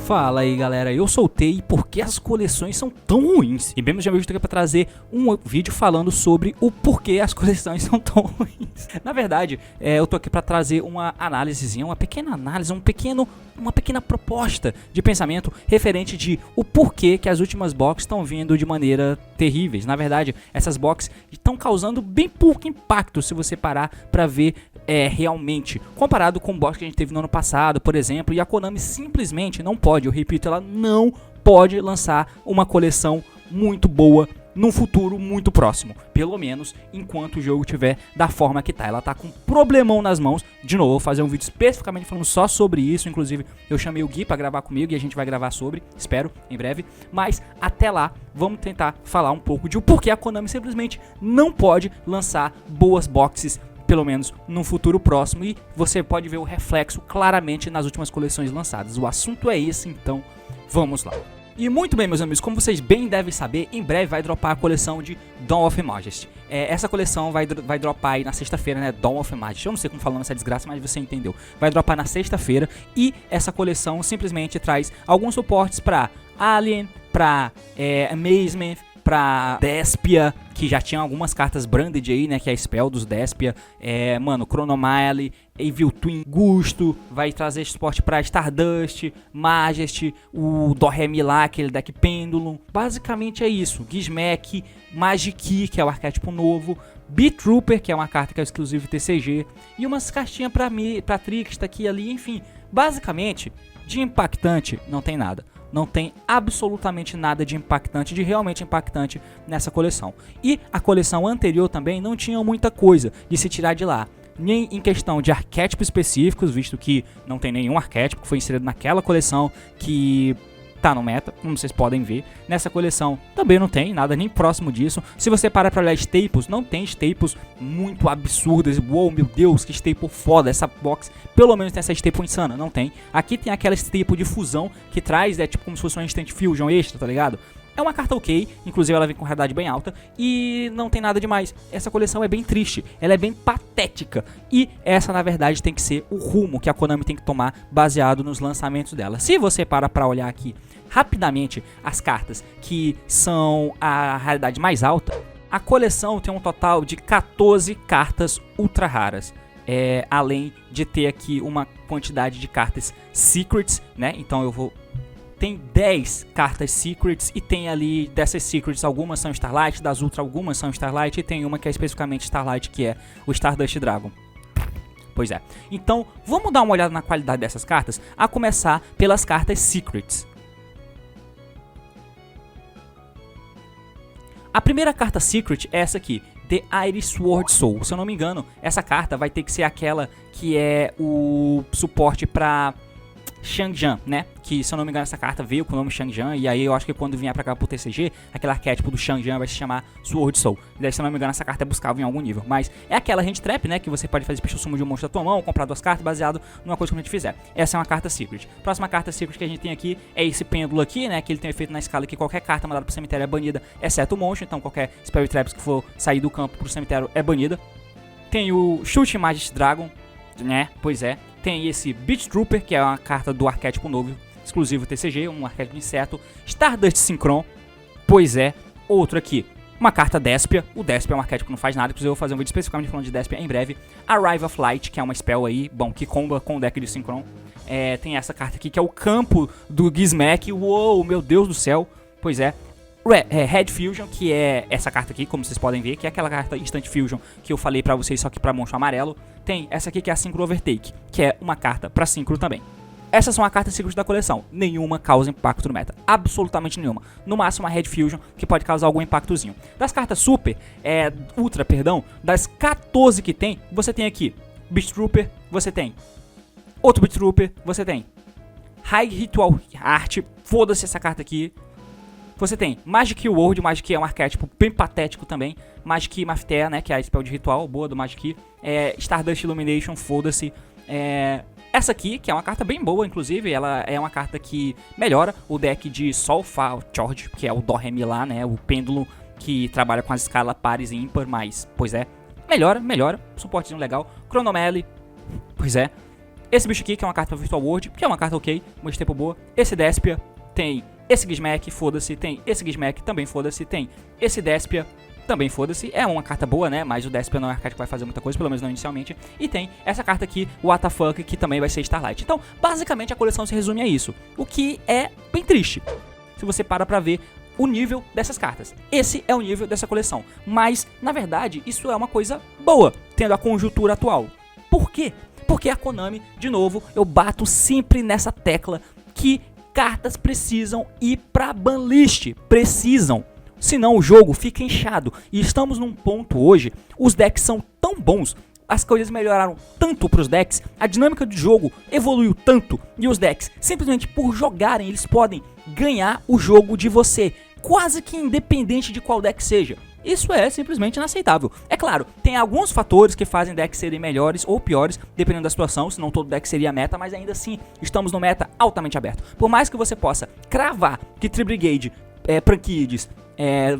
Fala aí galera, eu soltei porque as coleções são tão ruins. E bem, já vejo aqui pra trazer um vídeo falando sobre o porquê as coleções são tão ruins. Na verdade, eu tô aqui pra trazer uma análisezinha, uma pequena análise, uma pequena proposta de pensamento referente de o porquê que as últimas boxes estão vindo de maneira terríveis. Na verdade, essas boxes estão causando bem pouco impacto se você parar pra ver realmente, comparado com o box que a gente teve no ano passado, por exemplo. E a Konami simplesmente não pode, eu repito, ela não pode lançar uma coleção muito boa num futuro muito próximo, pelo menos enquanto o jogo estiver da forma que tá. Ela tá com um problemão nas mãos. De novo, vou fazer um vídeo especificamente falando só sobre isso. Inclusive, eu chamei o Gui pra gravar comigo e a gente vai gravar sobre, espero, em breve. Mas até lá, vamos tentar falar um pouco de o porquê a Konami simplesmente não pode lançar boas boxes, pelo menos num futuro próximo, e você pode ver o reflexo claramente nas últimas coleções lançadas. O assunto é esse, então vamos lá. E muito bem, meus amigos, como vocês bem devem saber, em breve vai dropar a coleção de Dawn of Majesty. Essa coleção vai dropar aí na sexta-feira, né? Dawn of Majesty. Eu não sei como falando essa desgraça, mas você entendeu. Vai dropar na sexta-feira e essa coleção simplesmente traz alguns suportes para Alien, para Amazement, pra Despia, que já tinha algumas cartas branded aí, né, que é a Spell dos Despia, mano, Chronomile, Evil Twin, Gusto, vai trazer suporte pra Stardust, Majesty, o Doremi lá, aquele deck Pendulum. Basicamente é isso, Gizmek, Magiki, que é o arquétipo novo, Beatrooper, que é uma carta que é exclusiva TCG, e umas cartinhas pra Trickster aqui e ali, enfim. Basicamente, de impactante, não tem nada. Não tem absolutamente nada de impactante, de realmente impactante nessa coleção. E a coleção anterior também não tinha muita coisa de se tirar de lá. Nem em questão de arquétipos específicos, visto que não tem nenhum arquétipo que foi inserido naquela coleção que tá no meta, como vocês podem ver. Nessa coleção também não tem nada nem próximo disso. Se você parar pra olhar staples, não tem staples muito absurdas. Uou, meu Deus, que staple foda. Essa box pelo menos tem essa staple insana, não tem. Aqui tem aquela staple de fusão que traz, tipo como se fosse uma Instant Fusion extra, tá ligado? É uma carta ok, inclusive ela vem com raridade bem alta e não tem nada demais. Essa coleção é bem triste, ela é bem patética e essa na verdade tem que ser o rumo que a Konami tem que tomar baseado nos lançamentos dela. Se você parar pra olhar aqui rapidamente as cartas que são a raridade mais alta, a coleção tem um total de 14 cartas ultra raras. Além de ter aqui uma quantidade de cartas secrets, né? Então tem 10 cartas secrets e tem ali dessas secrets algumas são Starlight, das Ultra algumas são Starlight e tem uma que é especificamente Starlight, que é o Stardust Dragon. Pois é. Então, vamos dar uma olhada na qualidade dessas cartas, a começar pelas cartas secrets. A primeira carta secret é essa aqui, The Iris Sword Soul. Se eu não me engano, essa carta vai ter que ser aquela que é o suporte pra Shang-Jan, né? Que, se eu não me engano, essa carta veio com o nome Shang-Jan. E aí eu acho que quando vier pra cá pro TCG, aquele arquétipo do Shang-Jan vai se chamar Sword Soul. E daí, se eu não me engano, essa carta é buscável em algum nível. Mas é aquela hand trap, né? Que você pode fazer special summon de um monstro da tua mão, comprar duas cartas baseado numa coisa que a gente fizer. Essa é uma carta secret. Próxima carta secret que a gente tem aqui é esse pêndulo aqui, né? Que ele tem um efeito na escala que qualquer carta mandada pro cemitério é banida, exceto o monstro. Então qualquer Spell Traps que for sair do campo pro cemitério é banida. Tem o Shooting Majesty Dragon, né? Pois é. Tem esse Beatrooper, que é uma carta do arquétipo novo, exclusivo TCG, um arquétipo de inseto. Stardust Synchron, pois é. Outro aqui, uma carta Despia. O Despia é um arquétipo que não faz nada, inclusive eu vou fazer um vídeo especificamente falando de Despia em breve. Arrival of Light, que é uma spell aí, bom, que comba com o deck de Synchron. Tem essa carta aqui, que é o campo do Gizmek. Uou, meu Deus do céu. Pois é. Red Fusion, que é essa carta aqui, como vocês podem ver, que é aquela carta Instant Fusion que eu falei pra vocês, só que pra monstro amarelo. Tem essa aqui que é a Synchro Overtake, que é uma carta pra Synchro também. Essas são as cartas secret da coleção. Nenhuma causa impacto no meta. Absolutamente nenhuma. No máximo uma Red Fusion, que pode causar algum impactozinho. Das cartas Super, Ultra, perdão, das 14 que tem, você tem aqui Beatrooper, você tem outro Beatrooper, você tem High Ritual Art, foda-se essa carta aqui. Você tem Magic World, Magic é um arquétipo bem patético também. Magic Mafter, né, que é a spell de ritual, boa do Magic. Stardust Illumination, foda-se. essa aqui, que é uma carta bem boa, inclusive, ela é uma carta que melhora o deck de Sol, Fá, Chord, que é o Dó, Ré, Mi, Lá, né? O pêndulo que trabalha com as escalas pares e ímpar, mas, pois é, melhora, suportezinho legal. Chronomele, pois é. Esse bicho aqui, que é uma carta Virtual World, que é uma carta ok, muito tempo boa. Esse Despia, tem esse Gizmek, foda-se, tem esse Gizmek, também foda-se, tem esse Despia, também foda-se, é uma carta boa, né, mas o Despia não é uma carta que vai fazer muita coisa, pelo menos não inicialmente. E tem essa carta aqui, o WTF, que também vai ser Starlight. Então, basicamente, a coleção se resume a isso, o que é bem triste, se você para pra ver o nível dessas cartas. Esse é o nível dessa coleção, mas, na verdade, isso é uma coisa boa, tendo a conjuntura atual. Por quê? Porque a Konami, de novo, eu bato sempre nessa tecla que cartas precisam ir pra banlist, precisam. Senão o jogo fica inchado. E estamos num ponto hoje, os decks são tão bons, as coisas melhoraram tanto pros decks, a dinâmica do jogo evoluiu tanto, e os decks, simplesmente por jogarem, eles podem ganhar o jogo de você, quase que independente de qual deck seja. Isso é simplesmente inaceitável. É claro, tem alguns fatores que fazem decks serem melhores ou piores, dependendo da situação, senão todo deck seria meta, mas ainda assim, estamos no meta altamente aberto. Por mais que você possa cravar que Tri-Brigade, Prankids,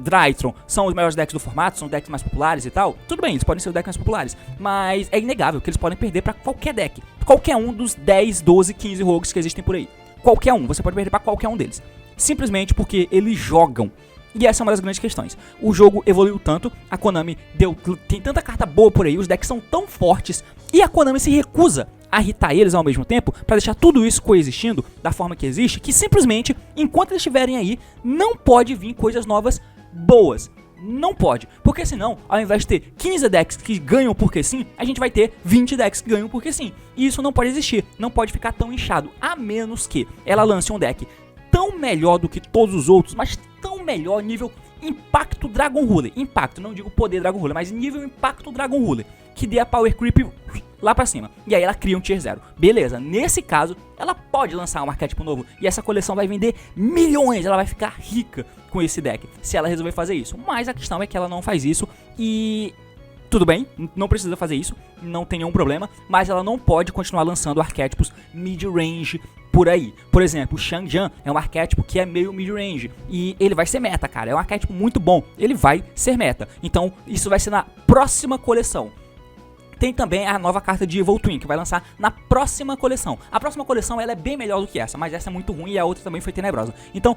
Drytron são os melhores decks do formato, são decks mais populares e tal, tudo bem, eles podem ser os decks mais populares, mas é inegável que eles podem perder pra qualquer deck, qualquer um dos 10, 12, 15 rogues que existem por aí, qualquer um, você pode perder pra qualquer um deles, simplesmente porque eles jogam. E essa é uma das grandes questões. O jogo evoluiu tanto, a Konami tem tanta carta boa por aí, os decks são tão fortes, e a Konami se recusa a irritar eles ao mesmo tempo, pra deixar tudo isso coexistindo da forma que existe, que simplesmente, enquanto eles estiverem aí, não pode vir coisas novas boas. Não pode, porque senão, ao invés de ter 15 decks que ganham porque sim, a gente vai ter 20 decks que ganham porque sim. E isso não pode existir, não pode ficar tão inchado, a menos que ela lance um deck tão melhor do que todos os outros, mas tão melhor nível Impacto Dragon Ruler. Impacto, não digo poder Dragon Ruler, mas nível Impacto Dragon Ruler, que dê a Power Creep lá pra cima. E aí ela cria um Tier 0. Beleza, nesse caso, ela pode lançar um arquétipo novo. E essa coleção vai vender milhões, ela vai ficar rica com esse deck, se ela resolver fazer isso. Mas a questão é que ela não faz isso e... tudo bem, não precisa fazer isso, não tem nenhum problema, mas ela não pode continuar lançando arquétipos mid-range por aí. Por exemplo, o Shang-Jan é um arquétipo que é meio mid-range e ele vai ser meta, cara, é um arquétipo muito bom, ele vai ser meta. Então isso vai ser na próxima coleção. Tem também a nova carta de Evil Twin, que vai lançar na próxima coleção. A próxima coleção ela é bem melhor do que essa, mas essa é muito ruim e a outra também foi tenebrosa. Então,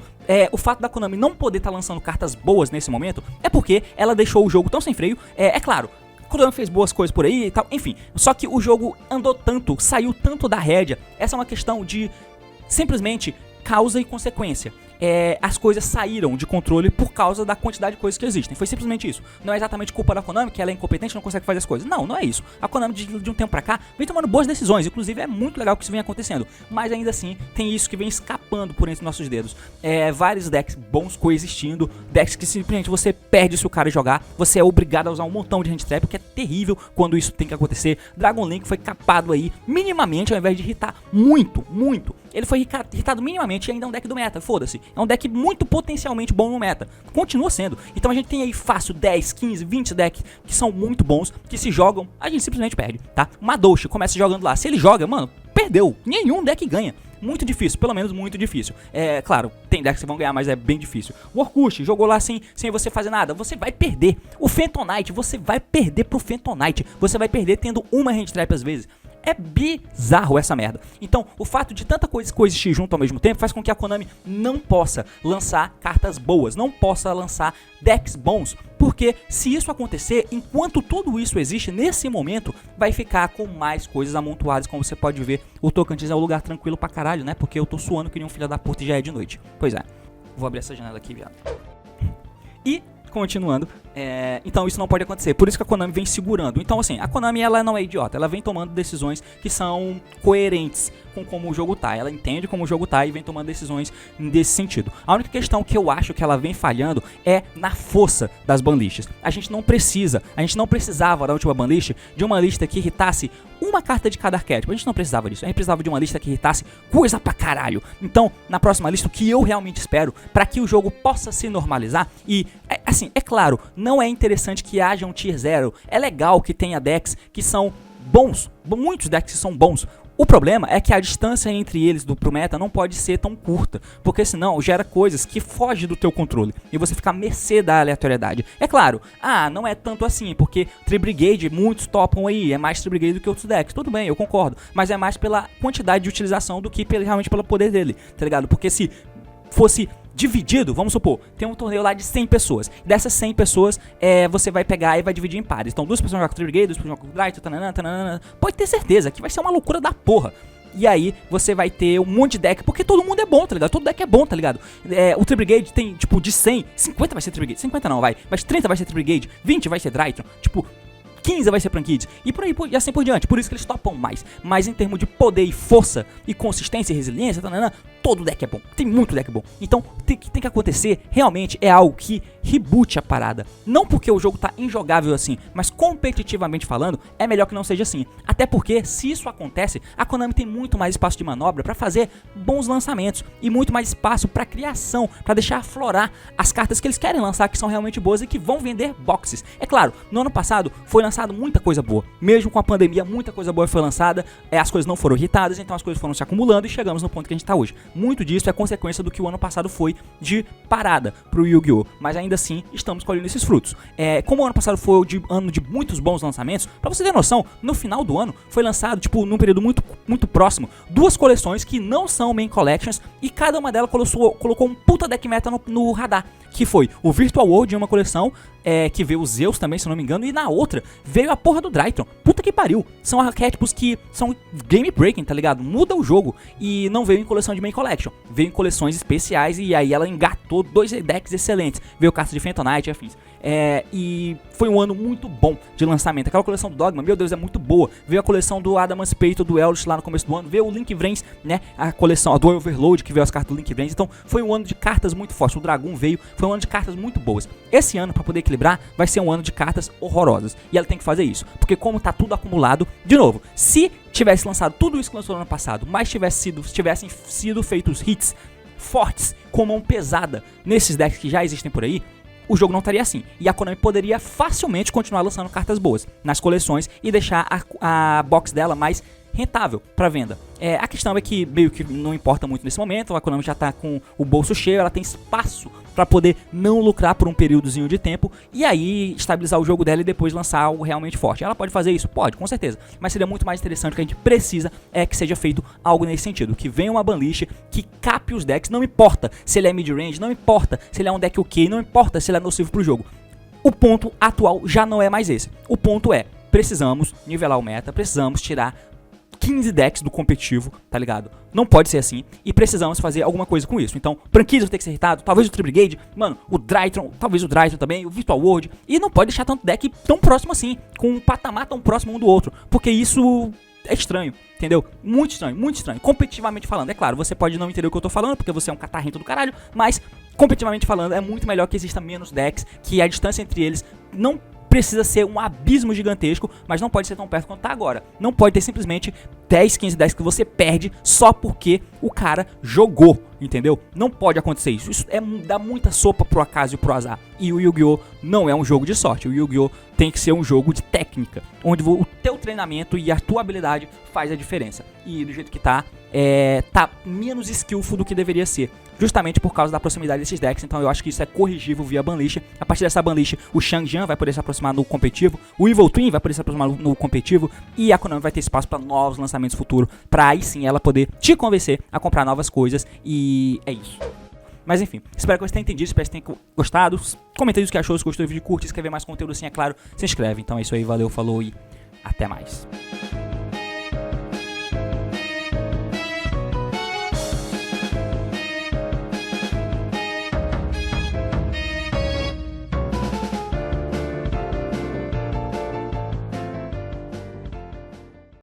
o fato da Konami não poder estar lançando cartas boas nesse momento é porque ela deixou o jogo tão sem freio. É claro, a Konami fez boas coisas por aí e tal, enfim. Só que o jogo andou tanto, saiu tanto da rédea. Essa é uma questão de simplesmente causa e consequência. As coisas saíram de controle por causa da quantidade de coisas que existem. Foi simplesmente isso. Não é exatamente culpa da Konami, que ela é incompetente e não consegue fazer as coisas. Não, não é isso. A Konami de um tempo pra cá vem tomando boas decisões. Inclusive é muito legal que isso vem acontecendo. Mas ainda assim, tem isso que vem escapando por entre nossos dedos. Vários decks bons coexistindo. Decks que simplesmente você perde se o cara jogar. Você é obrigado a usar um montão de hand trap, o que é terrível quando isso tem que acontecer. Dragon Link foi capado aí minimamente, ao invés de irritar muito, muito. Ele foi irritado minimamente e ainda é um deck do meta, foda-se. É um deck muito potencialmente bom no meta. Continua sendo. Então a gente tem aí fácil 10, 15, 20 decks que são muito bons, que se jogam, a gente simplesmente perde, tá? Madoshi começa jogando lá. Se ele joga, mano, perdeu. Nenhum deck ganha. Muito difícil, pelo menos muito difícil. Claro, tem decks que vão ganhar, mas é bem difícil. O Orkut jogou lá sem você fazer nada, você vai perder. O Phantom Knight, você vai perder pro Phantom Knight. Você vai perder tendo uma hand trap às vezes. É bizarro essa merda. Então, o fato de tanta coisa coexistir junto ao mesmo tempo faz com que a Konami não possa lançar cartas boas, não possa lançar decks bons, porque se isso acontecer, enquanto tudo isso existe, nesse momento, vai ficar com mais coisas amontoadas, como você pode ver. O Tocantins é um lugar tranquilo pra caralho, né? Porque eu tô suando que nem um filho da puta e já é de noite. Pois é. Vou abrir essa janela aqui, viado. E... continuando, então isso não pode acontecer, por isso que a Konami vem segurando. Então assim, a Konami ela não é idiota, ela vem tomando decisões que são coerentes com como o jogo tá, ela entende como o jogo tá e vem tomando decisões desse sentido. A única questão que eu acho que ela vem falhando é na força das banlists. A gente não precisava da última banlist de uma lista que irritasse uma carta de cada arquétipo, a gente não precisava disso, a gente precisava de uma lista que irritasse coisa pra caralho. Então, na próxima lista, o que eu realmente espero, pra que o jogo possa se normalizar, e, assim, é claro, não é interessante que haja um Tier 0, é legal que tenha decks que são bons, muitos decks que são bons. O problema é que a distância entre eles pro meta não pode ser tão curta, porque senão gera coisas que fogem do teu controle e você fica à mercê da aleatoriedade. É claro, não é tanto assim, porque Tri-Brigade muitos topam aí, é mais Tri-Brigade do que outros decks, tudo bem, eu concordo, mas é mais pela quantidade de utilização do que realmente pelo poder dele, tá ligado? Porque se fosse dividido, vamos supor, tem um torneio lá de 100 pessoas. Dessas 100 pessoas, você vai pegar e vai dividir em pares. Então, 2 pessoas jogam com o Tri-Brigade, 2 pessoas jogam com o Drytron, tananana. Pode ter certeza que vai ser uma loucura da porra. E aí, você vai ter um monte de deck, porque todo mundo é bom, tá ligado? Todo deck é bom, tá ligado? O Tri-Brigade tem, tipo, de 100, 50 vai ser Tri-Brigade. 50 não, mas 30 vai ser Tri-Brigade, 20 vai ser Drytron. Tipo, 15 vai ser Prankids, e por aí, e assim por diante. Por isso que eles topam mais. Mas em termos de poder e força, e consistência e resiliência, todo deck é bom. Tem muito deck bom. Então, o que tem que acontecer, realmente, é algo que reboot a parada. Não porque o jogo tá injogável assim, mas competitivamente falando, é melhor que não seja assim. Até porque, se isso acontece, a Konami tem muito mais espaço de manobra pra fazer bons lançamentos, e muito mais espaço pra criação, pra deixar aflorar as cartas que eles querem lançar, que são realmente boas e que vão vender boxes. É claro, no ano passado foi lançado muita coisa boa. Mesmo com a pandemia, muita coisa boa foi lançada, as coisas não foram irritadas, então as coisas foram se acumulando e chegamos no ponto que a gente tá hoje. Muito disso é consequência do que o ano passado foi de parada pro Yu-Gi-Oh! Mas ainda assim, estamos colhendo esses frutos. Como o ano passado foi ano de muitos bons lançamentos, pra você ter noção, no final do ano foi lançado, tipo, num período muito próximo, 2 coleções que não são main collections, e cada uma delas colocou um puta deck meta no radar, que foi o Virtual World em uma coleção, que veio os Zeus também, se eu não me engano, e na outra veio a porra do Drytron. Puta que pariu. São arquétipos que são game breaking, tá ligado? Muda o jogo. E não veio em coleção de main collection. Veio em coleções especiais e aí ela engatou 2 decks excelentes. Veio cartas de Phantomite e afins. E foi um ano muito bom de lançamento. Aquela coleção do Dogma, meu Deus, é muito boa. Veio a coleção do Adamant Peito, do Eldritch lá no começo do ano. Veio o Link Vrains, né? A coleção do Overload, que veio as cartas do Link Vrains. Então foi um ano de cartas muito fortes. O Dragon veio, foi um ano de cartas muito boas. Esse ano, pra poder equilibrar, vai ser um ano de cartas horrorosas. E ela tem que fazer isso. Porque como tá tudo acumulado, de novo, se tivesse lançado tudo isso que lançou no ano passado, mas tivessem sido feitos hits fortes, com mão pesada, nesses decks que já existem por aí, o jogo não estaria assim. E a Konami poderia facilmente continuar lançando cartas boas nas coleções e deixar a box dela mais rentável para venda. A questão é que meio que não importa muito nesse momento, a Konami já tá com o bolso cheio, ela tem espaço para poder não lucrar por um períodozinho de tempo e aí estabilizar o jogo dela e depois lançar algo realmente forte. Ela pode fazer isso? Pode, com certeza, mas seria muito mais interessante. O que a gente precisa que seja feito algo nesse sentido, que venha uma banlist que cape os decks, não importa se ele é mid-range, não importa se ele é um deck ok, não importa se ele é nocivo pro jogo. O ponto atual já não é mais esse. O ponto é, precisamos nivelar o meta, precisamos tirar 15 decks do competitivo, tá ligado? Não pode ser assim, e precisamos fazer alguma coisa com isso. Então, Prankids vai ter que ser irritado, talvez o Tri-Brigade, mano, o Drytron, talvez o Drytron também, o Virtual World, e não pode deixar tanto deck tão próximo assim, com um patamar tão próximo um do outro, porque isso é estranho, entendeu? Muito estranho, competitivamente falando. É claro, você pode não entender o que eu tô falando, porque você é um catarrento do caralho, mas, competitivamente falando, é muito melhor que exista menos decks, que a distância entre eles não precisa ser um abismo gigantesco, mas não pode ser tão perto quanto tá agora. Não pode ter simplesmente 10, 15 decks que você perde só porque o cara jogou, entendeu? Não pode acontecer isso. Isso dá muita sopa pro acaso e pro azar. E o Yu-Gi-Oh! Não é um jogo de sorte. O Yu-Gi-Oh! Tem que ser um jogo de técnica, onde o teu treinamento e a tua habilidade faz a diferença. E do jeito que tá menos skillful do que deveria ser, justamente por causa da proximidade desses decks. Então eu acho que isso é corrigível via banlist. A partir dessa banlist, o Shang-Jian vai poder se aproximar no competitivo, o Evil Twin vai poder se aproximar no competitivo, e a Konami vai ter espaço para novos lançamentos futuros, para aí sim ela poder te convencer a comprar novas coisas. E é isso. Mas enfim, espero que você tenha entendido, espero que você tenha gostado. Comenta aí o que achou, se gostou do vídeo, curte, se quer ver mais conteúdo assim, é claro, se inscreve. Então é isso aí, valeu, falou e até mais.